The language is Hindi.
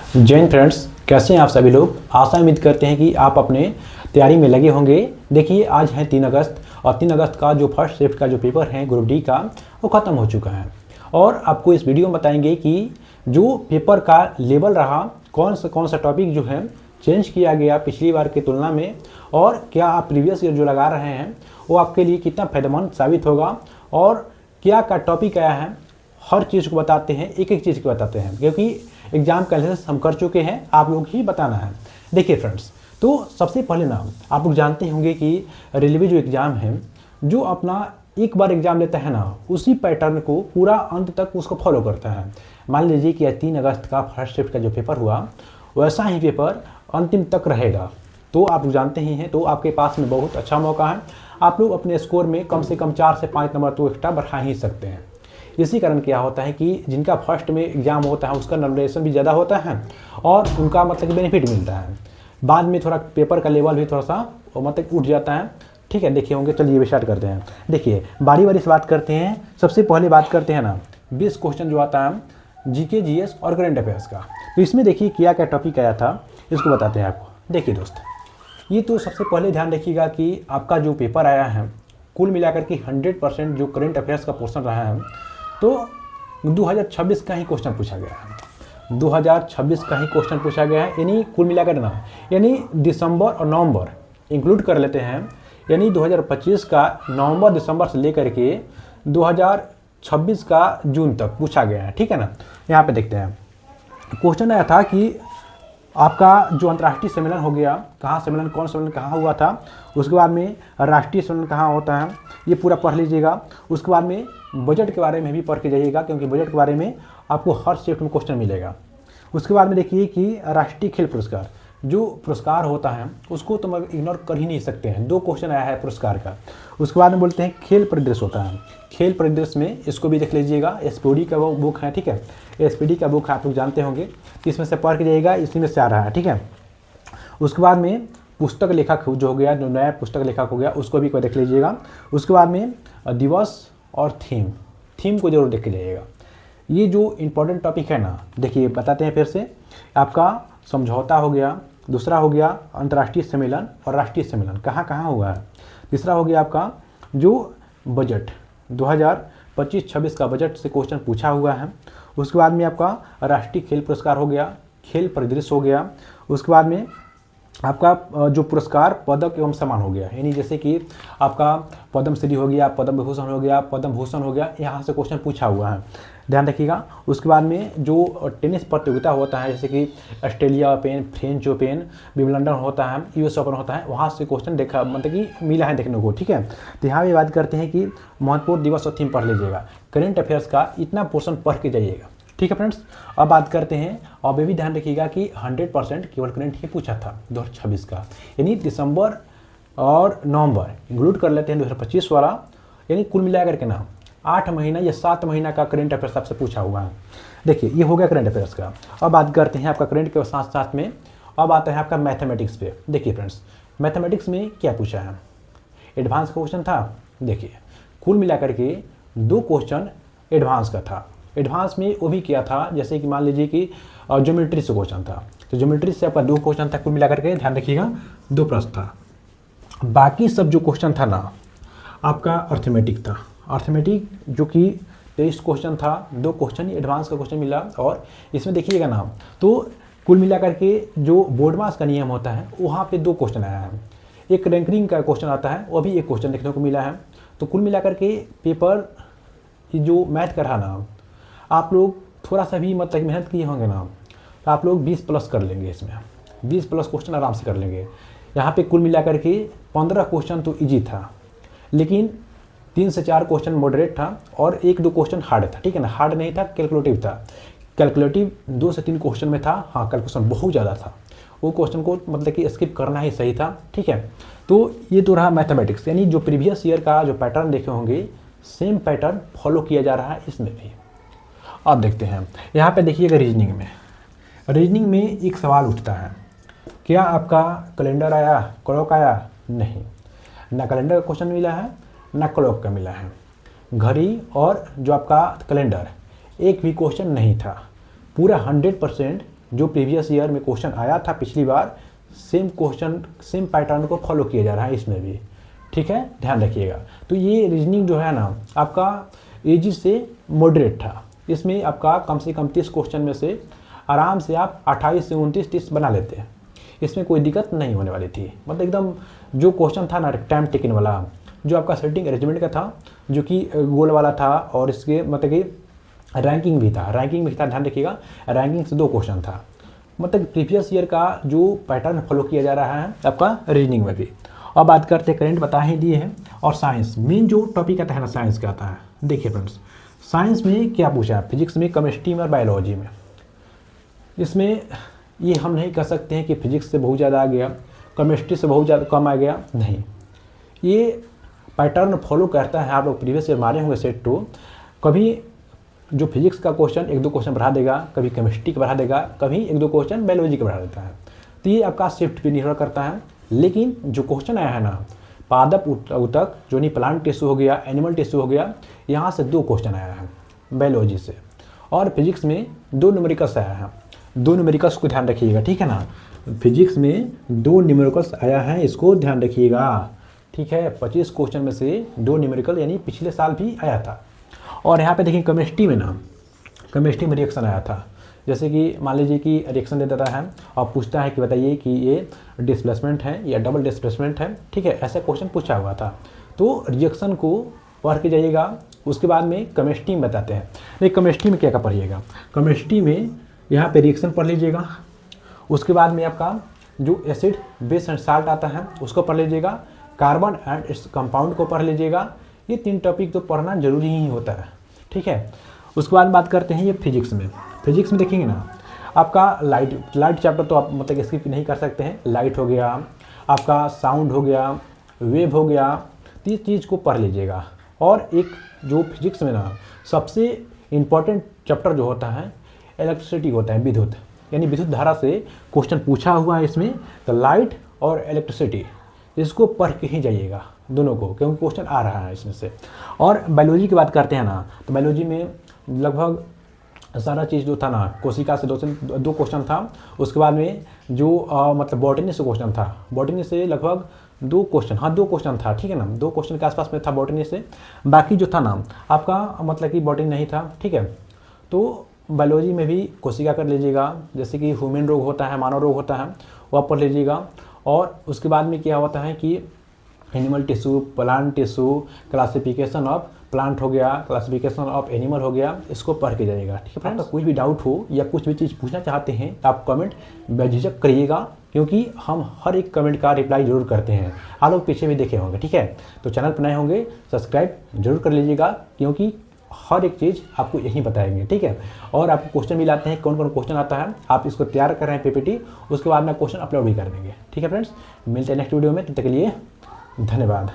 जय हिंद फ्रेंड्स, कैसे हैं आप सभी लोग। आशा उम्मीद करते हैं कि आप अपने तैयारी में लगे होंगे। देखिए, आज है 3 अगस्त और 3 अगस्त का जो फर्स्ट शिफ्ट का जो पेपर है ग्रुप डी का, वो ख़त्म हो चुका है। और आपको इस वीडियो में बताएंगे कि जो पेपर का लेवल रहा, कौन सा टॉपिक जो है चेंज किया गया पिछली बार की तुलना में, और क्या आप प्रीवियस ईयर जो लगा रहे हैं वो आपके लिए कितना फ़ायदेमंद साबित होगा, और क्या टॉपिक आया है। हर चीज़ को बताते हैं, एक एक चीज़ को बताते हैं, क्योंकि एग्जाम का एनालिसिस हम कर चुके हैं, आप लोग ही बताना है। देखिए फ्रेंड्स, तो सबसे पहले ना आप लोग जानते होंगे कि रेलवे जो एग्ज़ाम है, जो अपना एक बार एग्ज़ाम लेता है ना, उसी पैटर्न को पूरा अंत तक उसको फॉलो करता है। मान लीजिए कि 3 अगस्त का फर्स्ट शिफ्ट का जो पेपर हुआ, वैसा ही पेपर अंतिम तक रहेगा। तो आप लोग जानते ही हैं, तो आपके पास में बहुत अच्छा मौका है। आप लोग अपने स्कोर में कम से कम 4 से 5 नंबर तो एक्स्ट्रा बढ़ा ही सकते हैं। इसी कारण क्या होता है कि जिनका फर्स्ट में एग्ज़ाम होता है उसका नंबरेशन भी ज़्यादा होता है और उनका मतलब बेनिफिट मिलता है। बाद में थोड़ा पेपर का लेवल भी थोड़ा सा मतलब उठ जाता है। ठीक है, देखिए होंगे। चलिए स्टार्ट करते हैं। देखिए, बारी बारी से बात करते हैं। सबसे पहले बात करते हैं ना 20 क्वेश्चन जो आता है जीके, जीएस और करंट अफेयर्स का। तो इसमें देखिए क्या टॉपिक आया था, इसको बताते हैं आपको। देखिए दोस्त, ये तो सबसे पहले ध्यान रखिएगा कि आपका जो पेपर आया है, कुल मिलाकर के 100% जो करंट अफेयर्स का पोर्शन रहा है, तो 2026 का ही क्वेश्चन पूछा गया है। 2026 का ही क्वेश्चन पूछा गया है, यानी कुल मिलाकर ना, यानी दिसंबर और नवंबर इंक्लूड कर लेते हैं। यानी 2025 का नवंबर दिसंबर से लेकर के 2026 का जून तक पूछा गया है। ठीक है ना। यहाँ पे देखते हैं, क्वेश्चन आया था कि आपका जो अंतर्राष्ट्रीय सम्मेलन हो गया, कहाँ सम्मेलन, कौन सम्मेलन कहाँ हुआ था, उसके बाद में राष्ट्रीय सम्मेलन कहाँ होता है, ये पूरा पढ़ लीजिएगा। उसके बाद में बजट के बारे में भी पढ़ के जाइएगा, क्योंकि बजट के बारे में आपको हर शिफ्ट में क्वेश्चन मिलेगा। उसके बाद में देखिए कि राष्ट्रीय खेल पुरस्कार, जो पुरस्कार होता है उसको तो हम इग्नोर कर ही नहीं सकते हैं। 2 क्वेश्चन आया है पुरस्कार का। उसके बाद में बोलते हैं खेल परिदृश्य होता है। खेल परिदृश्य में इसको भी देख लीजिएगा, एसपीडी का वो बुक है। ठीक है, एसपीडी का बुक आप लोग जानते होंगे, इसमें से पढ़ के जाइएगा, इसी में से आ रहा है। ठीक है। उसके बाद में पुस्तक लेखक जो हो गया, जो नया पुस्तक लेखक हो गया, उसको भी देख लीजिएगा। उसके बाद में दिवस और थीम को जरूर देख के जाइएगा। ये जो इम्पोर्टेंट टॉपिक है ना, देखिए बताते हैं फिर से। आपका समझौता हो गया, दूसरा हो गया अंतर्राष्ट्रीय सम्मेलन और राष्ट्रीय सम्मेलन कहाँ कहाँ हुआ है, तीसरा हो गया आपका जो बजट 2025-26 का बजट से क्वेश्चन पूछा हुआ है। उसके बाद में आपका राष्ट्रीय खेल पुरस्कार हो गया, खेल परिदृश्य हो गया। उसके बाद में आपका जो पुरस्कार पदक एवं सम्मान हो गया, यानी जैसे कि आपका पद्म श्री हो गया, पद्म विभूषण हो गया, पद्म भूषण हो गया, यहाँ से क्वेश्चन पूछा हुआ है, ध्यान रखिएगा। उसके बाद में जो टेनिस प्रतियोगिता होता है, जैसे कि Australia open, French open, Wimbledon होता है, यूएस ओपन होता है, वहाँ से क्वेश्चन देखा मतलब कि मिला है देखने को। ठीक है, तो यहाँ भी बात करते हैं कि महत्वपूर्ण दिवस और थीम पढ़ लीजिएगा। करेंट अफेयर्स का इतना पोर्शन पढ़ के जाइएगा। ठीक है फ्रेंड्स, अब बात करते हैं। अब ये भी ध्यान रखिएगा कि 100% केवल करंट ही पूछा था 2026 का, यानी दिसंबर और नवंबर इंक्लूड कर लेते हैं 2025 वाला, यानी कुल मिलाकर के ना 8 महीना या 7 महीना का करंट अफेयर्स आपसे पूछा हुआ है। देखिए, ये हो गया करंट अफेयर्स का। अब बात करते हैं आपका करंट के साथ साथ में अब आता है आपका मैथमेटिक्स पे। देखिए फ्रेंड्स, मैथमेटिक्स में क्या पूछा है, एडवांस का क्वेश्चन था। देखिए, कुल मिलाकर के 2 क्वेश्चन एडवांस का था। एडवांस में वो भी किया था, जैसे कि मान लीजिए कि ज्योमेट्री से क्वेश्चन था, तो ज्योमेट्री से आपका 2 क्वेश्चन था कुल मिलाकर के, ध्यान रखिएगा 2 प्रश्न था। बाकी सब जो क्वेश्चन था ना आपका अर्थमेटिक था। अर्थमेटिक जो कि 23 क्वेश्चन था, 2 क्वेश्चन ही एडवांस का क्वेश्चन मिला। और इसमें देखिएगा ना, तो कुल मिलाकर के जो बोर्ड मास का नियम होता है वहाँ पे 2 क्वेश्चन आया है। एक रैंकिंग का क्वेश्चन आता है, वो भी 1 क्वेश्चन देखने को मिला है। तो कुल मिलाकर के पेपर जो मैथ का रहा ना, आप लोग थोड़ा सा भी मतलब मेहनत किए होंगे ना, तो आप लोग 20+ कर लेंगे। इसमें 20+ क्वेश्चन आराम से कर लेंगे। यहाँ पे कुल मिलाकर के 15 क्वेश्चन तो इजी था, लेकिन 3 से 4 क्वेश्चन मॉडरेट था और 1-2 क्वेश्चन हार्ड था। ठीक है ना, हार्ड नहीं था, कैलकुलेटिव था। कैलकुलेटिव 2 से 3 क्वेश्चन में था। हाँ, कैलकुलेशन बहुत ज़्यादा था, वो क्वेश्चन को मतलब कि स्किप करना ही सही था। ठीक है, तो ये तो रहा मैथमेटिक्स, यानी जो प्रीवियस ईयर का जो पैटर्न देखे होंगे, सेम पैटर्न फॉलो किया जा रहा है इसमें भी। अब देखते हैं, यहाँ पे देखिएगा रीजनिंग में एक सवाल उठता है, क्या आपका कैलेंडर आया, क्लॉक आया? नहीं, ना कैलेंडर का क्वेश्चन मिला है, ना क्लॉक का मिला है। घड़ी और जो आपका कैलेंडर, एक भी क्वेश्चन नहीं था। पूरा 100% जो प्रीवियस ईयर में क्वेश्चन आया था पिछली बार, सेम क्वेश्चन सेम पैटर्न को फॉलो किया जा रहा है इसमें भी, ठीक है, ध्यान रखिएगा। तो ये रीजनिंग जो है ना आपका इजी से मॉडरेट था। इसमें आपका कम से कम 30 क्वेश्चन में से आराम से आप 28 से 29 30 बना लेते हैं, इसमें कोई दिक्कत नहीं होने वाली थी। मतलब एकदम जो क्वेश्चन था ना टाइम टेकन वाला, जो आपका सेटिंग अरेंजमेंट का था, जो कि गोल वाला था, और इसके मतलब कि रैंकिंग भी था, ध्यान रखिएगा, रैंकिंग से 2 क्वेश्चन था। मतलब प्रीवियस ईयर का जो पैटर्न फॉलो किया जा रहा है आपका रीजनिंग में भी। अब बात करते हैं, करेंट बता ही दिए हैं, और साइंस मेन जो टॉपिक आता है ना साइंस का आता है। देखिए फ्रेंड्स, साइंस में क्या पूछा है, फिजिक्स में, केमिस्ट्री में और बायोलॉजी में। इसमें ये हम नहीं कह सकते हैं कि फिजिक्स से बहुत ज़्यादा आ गया, केमिस्ट्री से बहुत ज़्यादा कम आ गया, नहीं। ये पैटर्न फॉलो करता है। आप लोग प्रीवियस ईयर मारे होंगे सेट 2, कभी जो फिजिक्स का क्वेश्चन 1-2 क्वेश्चन बढ़ा देगा, कभी केमिस्ट्री का बढ़ा देगा, कभी 1-2 क्वेश्चन बायोलॉजी का बढ़ा देता है। तो ये आपका शिफ्ट पे निर्भर करता है। लेकिन जो क्वेश्चन आया है ना पादप ऊतक, जो नहीं प्लांट टिश्यू हो गया, एनिमल टिश्यू हो गया, यहाँ से 2 क्वेश्चन आया है बायोलॉजी से। और फिजिक्स में 2 न्यूमेरिकल्स आया है। 2 न्यूमेरिकल्स को ध्यान रखिएगा, ठीक है ना। फिजिक्स में 2 न्यूमेरिकल्स आया है, इसको ध्यान रखिएगा, ठीक है। 25 क्वेश्चन में से 2 न्यूमेरिकल, यानी पिछले साल भी आया था। और यहाँ पे देखिए केमिस्ट्री में ना, केमिस्ट्री में रिएक्शन आया था। जैसे कि मान लीजिए कि रिएक्शन दे देता है और पूछता है कि बताइए कि ये डिस्प्लेसमेंट है या डबल डिस्प्लेसमेंट है, ठीक है, ऐसा क्वेश्चन पूछा हुआ था। तो रिएक्शन को पढ़ के जाइएगा, उसके बाद में केमिस्ट्री में बताते हैं। नहीं, केमिस्ट्री में क्या क्या पढ़िएगा, केमिस्ट्री में यहाँ पे रिएक्शन पढ़ लीजिएगा, उसके बाद में आपका जो एसिड बेस एंड साल्ट आता है उसको पढ़ लीजिएगा, कार्बन एंड इट्स कंपाउंड को पढ़ लीजिएगा। ये 3 टॉपिक तो पढ़ना जरूरी ही होता है, ठीक है। उसके बाद बात करते हैं ये फिजिक्स में। फिजिक्स में देखेंगे ना आपका लाइट चैप्टर तो आप मतलब स्किप नहीं कर सकते हैं। लाइट हो गया, आपका साउंड हो गया, वेव हो गया, 3 चीज़ को पढ़ लीजिएगा। और एक जो फिजिक्स में ना सबसे इम्पॉर्टेंट चैप्टर जो होता है इलेक्ट्रिसिटी होता है, विद्युत, यानी विद्युत धारा से क्वेश्चन पूछा हुआ है इसमें। तो लाइट और इलेक्ट्रिसिटी इसको पढ़ के ही जाइएगा दोनों को, क्योंकि क्वेश्चन आ रहा है इसमें से। और बायोलॉजी की बात करते हैं ना, तो बायोलॉजी में लगभग सारा चीज़ जो था ना, कोशिका से 2 क्वेश्चन था। उसके बाद में जो मतलब बॉटनी से क्वेश्चन था, बॉटनी से लगभग 2 क्वेश्चन, हाँ 2 क्वेश्चन था, ठीक है ना, 2 क्वेश्चन के आसपास में था बॉटनी से। बाकी जो था ना आपका मतलब कि बॉटनी नहीं था, ठीक है। तो बायोलॉजी में भी कोशिका कर लीजिएगा, जैसे कि ह्यूमन रोग होता है, मानव रोग होता है, वो आप पढ़ लीजिएगा। और उसके बाद में क्या होता है कि animal tissue, plant tissue, classification of plant हो गया, क्लासिफिकेशन ऑफ एनिमल हो गया, इसको पढ़ के जाइएगा, ठीक है फ्रेंड्स। कोई भी डाउट हो या कुछ भी चीज़ पूछना चाहते हैं तो आप कमेंट बेझिझक करिएगा, क्योंकि हम हर एक कमेंट का रिप्लाई जरूर करते हैं। आप लोग पीछे भी देखे होंगे, ठीक है। तो चैनल पर नए होंगे सब्सक्राइब जरूर कर लीजिएगा, क्योंकि हर एक चीज़ आपको यही बताएंगे, ठीक है। और आपको क्वेश्चन भी लाते हैं, कौन कौन क्वेश्चन आता है, आप इसको तैयार कर रहे हैं पीपीटी, उसके बाद में क्वेश्चन अपलोड भी कर देंगे, ठीक है फ्रेंड्स। मिलते हैं नेक्स्ट वीडियो में, तब तक के लिए धन्यवाद।